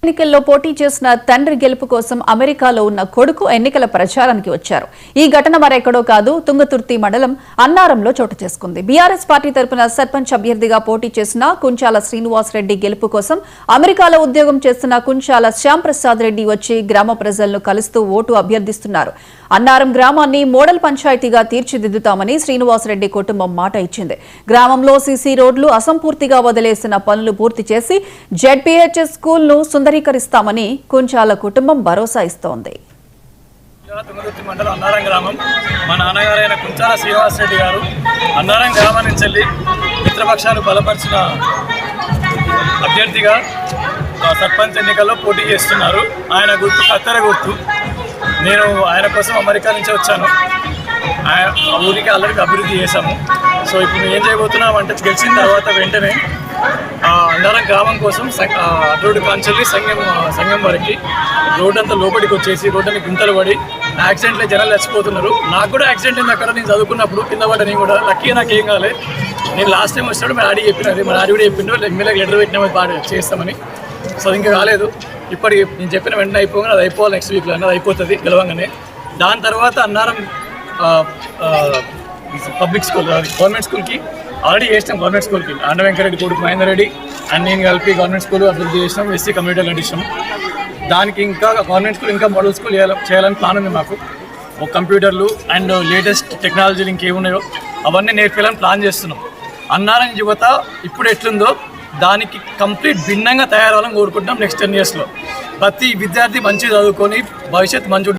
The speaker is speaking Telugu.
ఎన్నికల్లో పోటీ చేసిన తండ్రి గెలుపు కోసం అమెరికాలో ఉన్న కొడుకు ఎన్నికల ప్రచారానికి వచ్చారు. ఈ ఘటన మరెక్కడో కాదు, తుంగతుర్తి మండలం అన్నారంలో చోటు చేసుకుంది. బీఆర్ఎస్ పార్టీ తరపున సర్పంచ్ అభ్యర్థిగా పోటీ చేసిన కుంచాల శ్రీనివాస్ రెడ్డి గెలుపు కోసం అమెరికాలో ఉద్యోగం చేస్తున్న కుంచాల శ్యాంప్రసాద్ రెడ్డి వచ్చి గ్రామ ప్రజలను కలుస్తూ ఓటు అభ్యర్థిస్తున్నారు. అన్నారం గ్రామాన్ని మోడల్ పంచాయతీగా తీర్చిదిద్దుతామని శ్రీనివాసరెడ్డి కుటుంబం మాట ఇచ్చింది. గ్రామంలో సీసీ రోడ్లు అసంపూర్తిగా వదిలేసిన పనులు పూర్తి చేసి జెడ్పీహెచ్ఎస్ స్కూల్ను సుందరీకరిస్తామని కుంచాల కుటుంబం భరోసా ఇస్తోంది. తుంగతుర్తి మండలం అన్నారం గ్రామం. మా నాన్నగారైన కుంచాల శ్రీనివాస్ రెడ్డి గారు అన్నారం గ్రామం నుంచి వెళ్ళి మిత్రపక్షాలు బలపరిచిన అభ్యర్థిగా సర్పంచ్ ఎన్నికల్లో పోటీ చేస్తున్నారు. ఆయన గుర్తు కత్తెర గుర్తు. నేను ఆయన కోసం అమెరికా నుంచి వచ్చాను. ఊరికి ఆల్రెడీ అభివృద్ధి చేశాము. సో ఇప్పుడు మేము ఏం చేయబోతున్నాం అంటే గెలిచిన తర్వాత వెంటనే అన్నారం గ్రామం కోసం రోడ్డు కాంచెల్లి సంఘం వరకు రోడ్డు అంతా లోపలికి వచ్చేసి రోడ్డుని గుంతలు పడి యాక్సిడెంట్లో జనాలు చచ్చిపోతున్నారు. నాకు కూడా యాక్సిడెంట్ అయింది అక్కడ. నేను చదువుకున్నప్పుడు కింద పడ్డా. నేను కూడా లక్కీ నాకు ఏం కాలేదు. నేను లాస్ట్ టైం వచ్చినప్పుడు మా డాడీ చెప్పినది, మా డాడీ కూడా చెప్పిండు ఎమ్మెల్యేకి లెటర్ పెట్టినా బాగా చేస్తామని. సో ఇంకా కాలేదు. ఇప్పటికి నేను చెప్పిన వెంటనే అయిపోగానే అది అయిపోవాలి. నెక్స్ట్ వీక్లో అన్నది అయిపోతుంది గెలవంగానే. దాని తర్వాత అన్నారం పబ్లిక్ స్కూల్ గవర్నమెంట్ స్కూల్కి ఆల్రెడీ చేసినాం. గవర్నమెంట్ స్కూల్కి అన్న వెంకరెడ్డి కొడుకు మహేందర్ రెడ్డి అండ్ నేను కలిపి గవర్నమెంట్ స్కూల్ అభివృద్ధి చేసినాం. ఎస్సీ కమ్యూనిటీ కట్టించాం. దానికి ఇంకా గవర్నమెంట్ స్కూల్ ఇంకా మోడల్ స్కూల్ చేయాలని ప్లాన్ ఉంది మాకు. ఒక కంప్యూటర్లు అండ్ లేటెస్ట్ టెక్నాలజీలు ఇంకేమున్నాయో అవన్నీ నేర్పించాలని ప్లాన్ చేస్తున్నాం. అన్నారం యువత ఇప్పుడు ఎట్లుందో దానికి కంప్లీట్ భిన్నంగా తయారవ్వాలని కోరుకుంటున్నాం. నెక్స్ట్ 10 yearsలో ప్రతి విద్యార్థి మంచిగా చదువుకొని భవిష్యత్తు మంచి